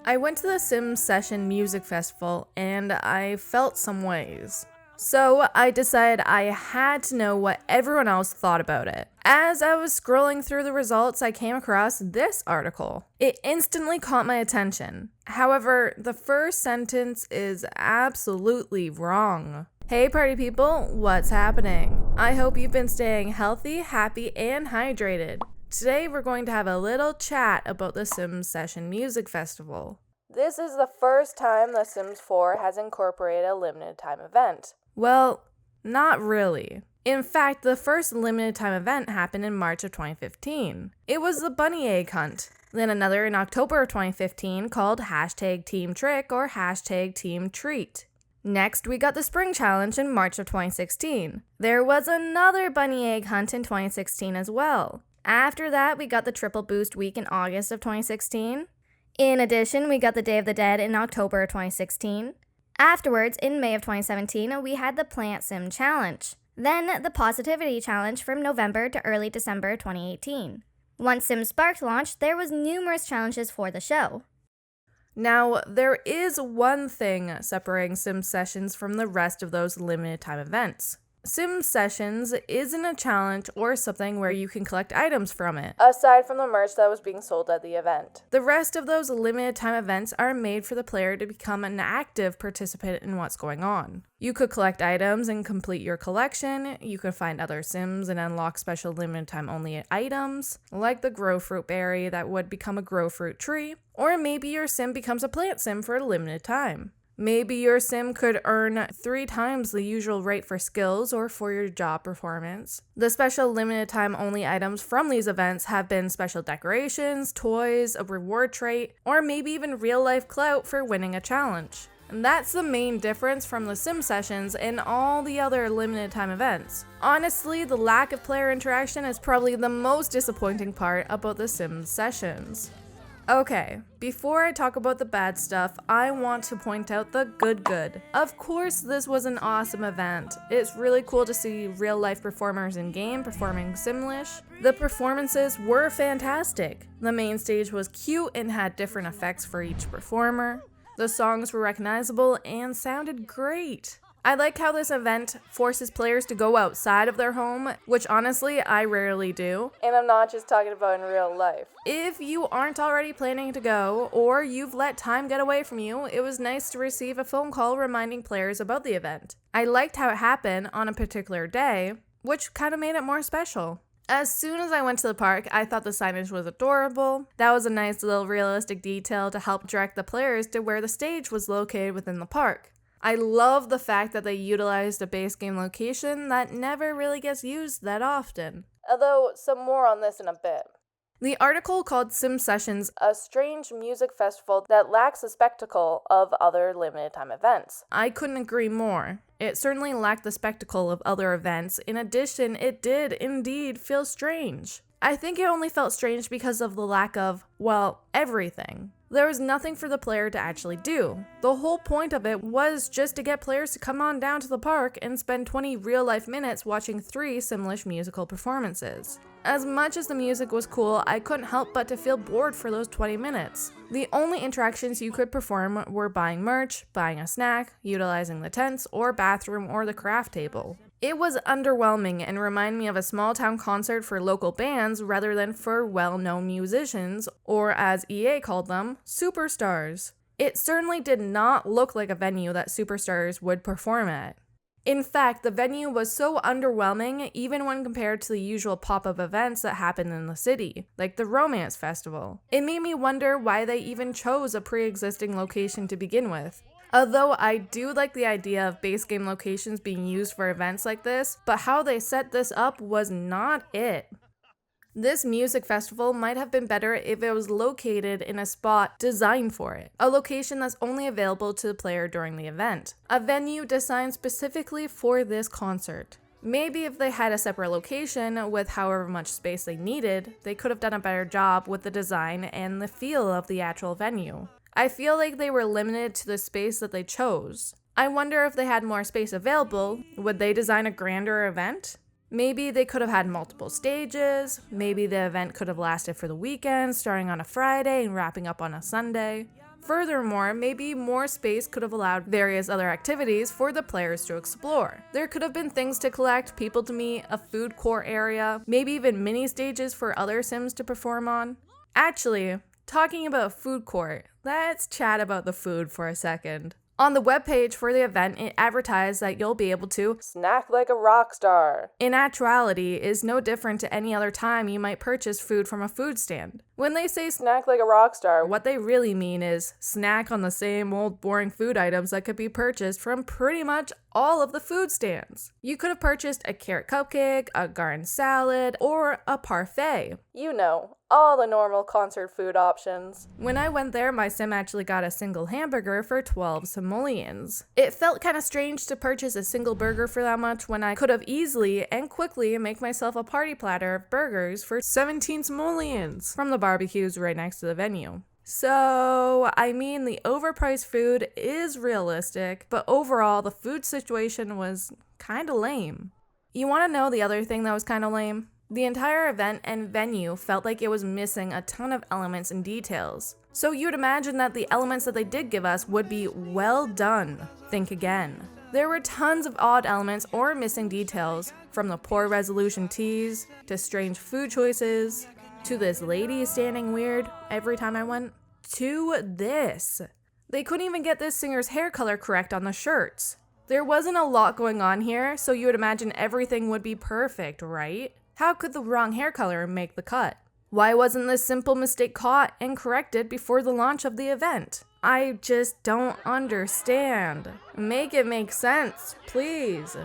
I went to the Sims Session Music Festival and I felt some ways. So I decided I had to know what everyone else thought about it. As I was scrolling through the results, I came across this article. It instantly caught my attention. However, the first sentence is absolutely wrong. Hey party people, what's happening? I hope you've been staying healthy, happy, and hydrated. Today we're going to have a little chat about the Sims Session Music Festival. This is the first time The Sims 4 has incorporated a limited time event. Well, not really. In fact, the first limited time event happened in March of 2015. It was the Bunny Egg Hunt. Then another in October of 2015 called #Team Trick or #Team Treat. Next, we got the Spring Challenge in March of 2016. There was another Bunny Egg Hunt in 2016 as well. After that, we got the Triple Boost Week in August of 2016. In addition, we got the Day of the Dead in October of 2016. Afterwards, in May of 2017, we had the Plant Sim Challenge. Then, the Positivity Challenge from November to early December 2018. Once Sim Sparks launched, there was numerous challenges for the show. Now, there is one thing separating Sim Sessions from the rest of those limited time events. Sim Sessions isn't a challenge or something where you can collect items from it, aside from the merch that was being sold at the event. The rest of those limited time events are made for the player to become an active participant in what's going on. You could collect items and complete your collection, you could find other Sims and unlock special limited time only items, like the Grow Fruit Berry that would become a Grow Fruit Tree, or maybe your Sim becomes a Plant Sim for a limited time. Maybe your Sim could earn 3 times the usual rate for skills or for your job performance. The special limited time only items from these events have been special decorations, toys, a reward trait, or maybe even real life clout for winning a challenge. And that's the main difference from the Sim Sessions and all the other limited time events. Honestly, the lack of player interaction is probably the most disappointing part about the Sim Sessions. Okay, before I talk about the bad stuff, I want to point out the good. Of course, this was an awesome event. It's really cool to see real life performers in game performing Simlish. The performances were fantastic. The main stage was cute and had different effects for each performer. The songs were recognizable and sounded great. I like how this event forces players to go outside of their home, which honestly, I rarely do. And I'm not just talking about in real life. If you aren't already planning to go, or you've let time get away from you, it was nice to receive a phone call reminding players about the event. I liked how it happened on a particular day, which kind of made it more special. As soon as I went to the park, I thought the signage was adorable. That was a nice little realistic detail to help direct the players to where the stage was located within the park. I love the fact that they utilized a base game location that never really gets used that often. Although, some more on this in a bit. The article called Sim Sessions a strange music festival that lacks the spectacle of other limited time events. I couldn't agree more. It certainly lacked the spectacle of other events. In addition, it did indeed feel strange. I think it only felt strange because of the lack of, well, everything. There was nothing for the player to actually do. The whole point of it was just to get players to come on down to the park and spend 20 real-life minutes watching 3 Simlish musical performances. As much as the music was cool, I couldn't help but to feel bored for those 20 minutes. The only interactions you could perform were buying merch, buying a snack, utilizing the tents or bathroom or the craft table. It was underwhelming and reminded me of a small town concert for local bands rather than for well-known musicians, or as EA called them, superstars. It certainly did not look like a venue that superstars would perform at. In fact, the venue was so underwhelming even when compared to the usual pop-up events that happen in the city, like the Romance Festival. It made me wonder why they even chose a pre-existing location to begin with. Although I do like the idea of base game locations being used for events like this, but how they set this up was not it. This music festival might have been better if it was located in a spot designed for it, a location that's only available to the player during the event, a venue designed specifically for this concert. Maybe if they had a separate location with however much space they needed, they could have done a better job with the design and the feel of the actual venue. I feel like they were limited to the space that they chose. I wonder if they had more space available, would they design a grander event? Maybe they could have had multiple stages, maybe the event could have lasted for the weekend, starting on a Friday and wrapping up on a Sunday. Furthermore, maybe more space could have allowed various other activities for the players to explore. There could have been things to collect, people to meet, a food court area, maybe even mini stages for other Sims to perform on. Actually, talking about food court, let's chat about the food for a second. On the webpage for the event, it advertised that you'll be able to snack like a rock star. In actuality, is no different to any other time you might purchase food from a food stand. When they say snack like a rock star, what they really mean is snack on the same old boring food items that could be purchased from pretty much all of the food stands. You could have purchased a carrot cupcake, a garden salad, or a parfait. You know, all the normal concert food options. When I went there, my sim actually got a single hamburger for 12 simoleons. It felt kind of strange to purchase a single burger for that much when I could have easily and quickly make myself a party platter of burgers for 17 simoleons from the barbecues right next to the venue. So, I mean, the overpriced food is realistic, but overall, the food situation was kind of lame. You want to know the other thing that was kind of lame? The entire event and venue felt like it was missing a ton of elements and details. So you'd imagine that the elements that they did give us would be well done. Think again. There were tons of odd elements or missing details, from the poor resolution teas, to strange food choices, to this lady standing weird every time I went, to this. They couldn't even get this singer's hair color correct on the shirts. There wasn't a lot going on here, so you would imagine everything would be perfect, right? How could the wrong hair color make the cut? Why wasn't this simple mistake caught and corrected before the launch of the event? I just don't understand. Make it make sense, please.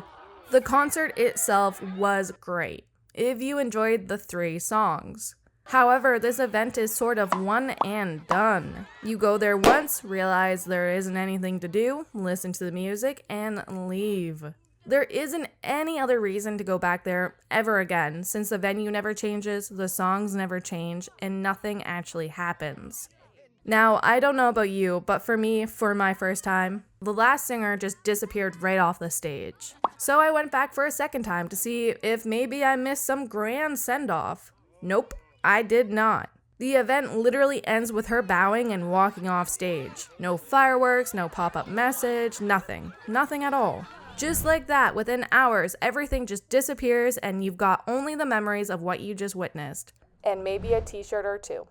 The concert itself was great, if you enjoyed the 3 songs. However, this event is sort of one and done. You go there once, realize there isn't anything to do, listen to the music, and leave. There isn't any other reason to go back there ever again, since the venue never changes, the songs never change, and nothing actually happens. Now, I don't know about you, but for me, for my first time, the last singer just disappeared right off the stage. So I went back for a second time to see if maybe I missed some grand send-off. Nope, I did not. The event literally ends with her bowing and walking off stage. No fireworks, no pop-up message, nothing. Nothing at all. Just like that, within hours, everything just disappears and you've got only the memories of what you just witnessed. And maybe a t-shirt or 2.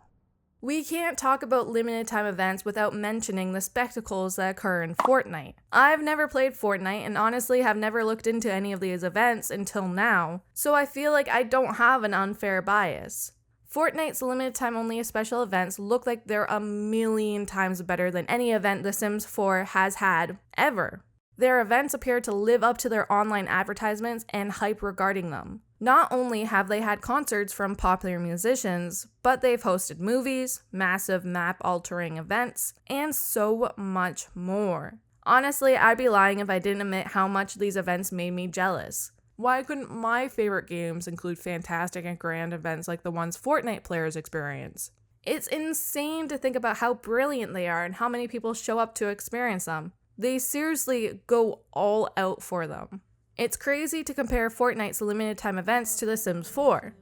We can't talk about limited time events without mentioning the spectacles that occur in Fortnite. I've never played Fortnite and honestly have never looked into any of these events until now, so I feel like I don't have an unfair bias. Fortnite's limited time only special events look like they're a million times better than any event The Sims 4 has had ever. Their events appear to live up to their online advertisements and hype regarding them. Not only have they had concerts from popular musicians, but they've hosted movies, massive map-altering events, and so much more. Honestly, I'd be lying if I didn't admit how much these events made me jealous. Why couldn't my favorite games include fantastic and grand events like the ones Fortnite players experience? It's insane to think about how brilliant they are and how many people show up to experience them. They seriously go all out for them. It's crazy to compare Fortnite's limited time events to The Sims 4,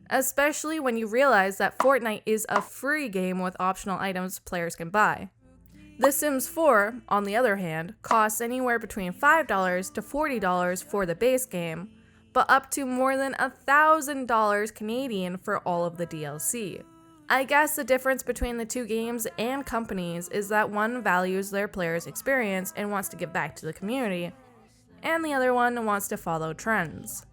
especially when you realize that Fortnite is a free game with optional items players can buy. The Sims 4, on the other hand, costs anywhere between $5 to $40 for the base game, but up to more than $1,000 Canadian for all of the DLC. I guess the difference between the two games and companies is that one values their players' experience and wants to give back to the community, and the other one wants to follow trends.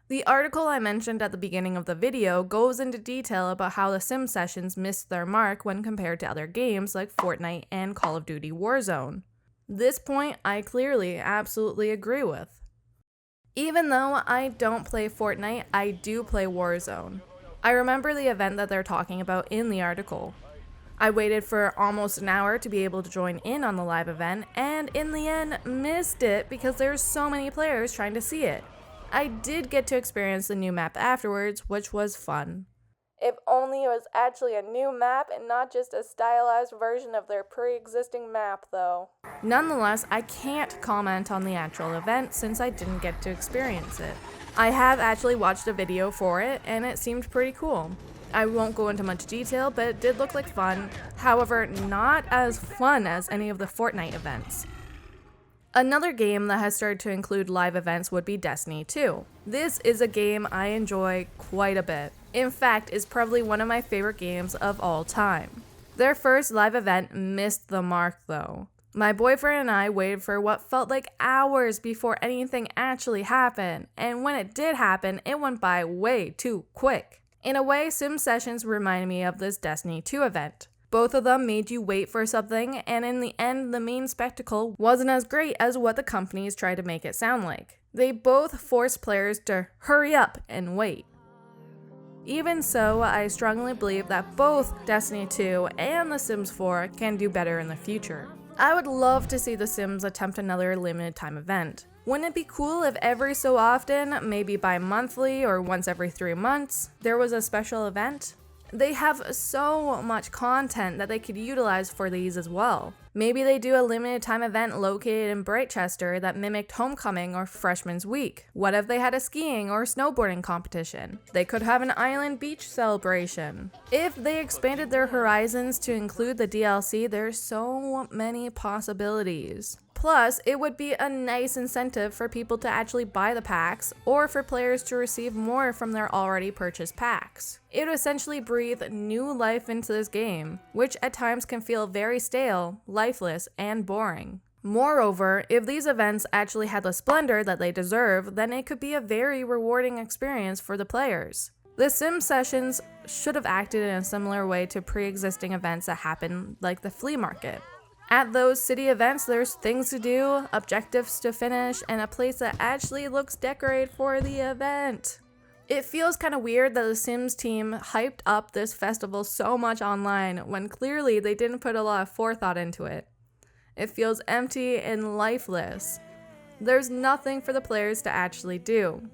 The article I mentioned at the beginning of the video goes into detail about how the Sim sessions missed their mark when compared to other games like Fortnite and Call of Duty Warzone. This point I clearly absolutely agree with. Even though I don't play Fortnite, I do play Warzone. I remember the event that they're talking about in the article. I waited for almost an hour to be able to join in on the live event, and in the end, missed it because there's so many players trying to see it. I did get to experience the new map afterwards, which was fun. If only it was actually a new map and not just a stylized version of their pre-existing map, though. Nonetheless, I can't comment on the actual event since I didn't get to experience it. I have actually watched a video for it, and it seemed pretty cool. I won't go into much detail, but it did look like fun. However, not as fun as any of the Fortnite events. Another game that has started to include live events would be Destiny 2. This is a game I enjoy quite a bit. In fact, it's probably one of my favorite games of all time. Their first live event missed the mark though. My boyfriend and I waited for what felt like hours before anything actually happened, and when it did happen, it went by way too quick. In a way, Sim Sessions reminded me of this Destiny 2 event. Both of them made you wait for something, and in the end, the main spectacle wasn't as great as what the companies tried to make it sound like. They both forced players to hurry up and wait. Even so, I strongly believe that both Destiny 2 and The Sims 4 can do better in the future. I would love to see The Sims attempt another limited time event. Wouldn't it be cool if every so often, maybe bi-monthly or once every 3 months, there was a special event? They have so much content that they could utilize for these as well. Maybe they do a limited time event located in Brightchester that mimicked Homecoming or Freshman's Week. What if they had a skiing or snowboarding competition? They could have an island beach celebration. If they expanded their horizons to include the DLC, there's so many possibilities. Plus, it would be a nice incentive for people to actually buy the packs, or for players to receive more from their already purchased packs. It would essentially breathe new life into this game, which at times can feel very stale, lifeless, and boring. Moreover, if these events actually had the splendor that they deserve, then it could be a very rewarding experience for the players. The Sim Sessions should have acted in a similar way to pre-existing events that happen, like the flea market. At those city events, there's things to do, objectives to finish, and a place that actually looks decorated for the event. It feels kind of weird that the Sims team hyped up this festival so much online when clearly they didn't put a lot of forethought into it. It feels empty and lifeless. There's nothing for the players to actually do.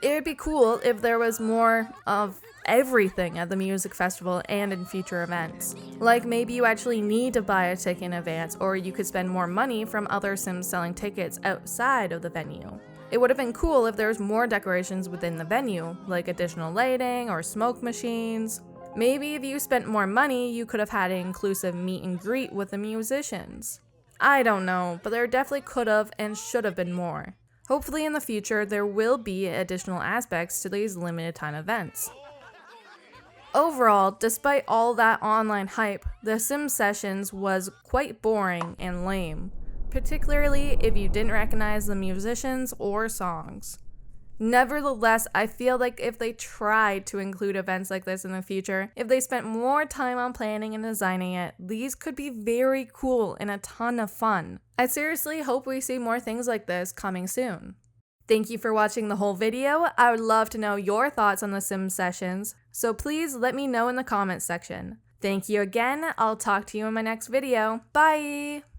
It would be cool if there was more of everything at the music festival and in future events. Like maybe you actually need to buy a ticket in advance, or you could spend more money from other Sims selling tickets outside of the venue. It would have been cool if there was more decorations within the venue, like additional lighting or smoke machines. Maybe if you spent more money, you could have had an inclusive meet and greet with the musicians. I don't know, but there definitely could have and should have been more. Hopefully in the future, there will be additional aspects to these limited time events. Overall, despite all that online hype, The Sims Sessions was quite boring and lame, particularly if you didn't recognize the musicians or songs. Nevertheless, I feel like if they tried to include events like this in the future, if they spent more time on planning and designing it, these could be very cool and a ton of fun. I seriously hope we see more things like this coming soon. Thank you for watching the whole video. I would love to know your thoughts on the Sims Sessions, so please let me know in the comments section. Thank you again. I'll talk to you in my next video. Bye!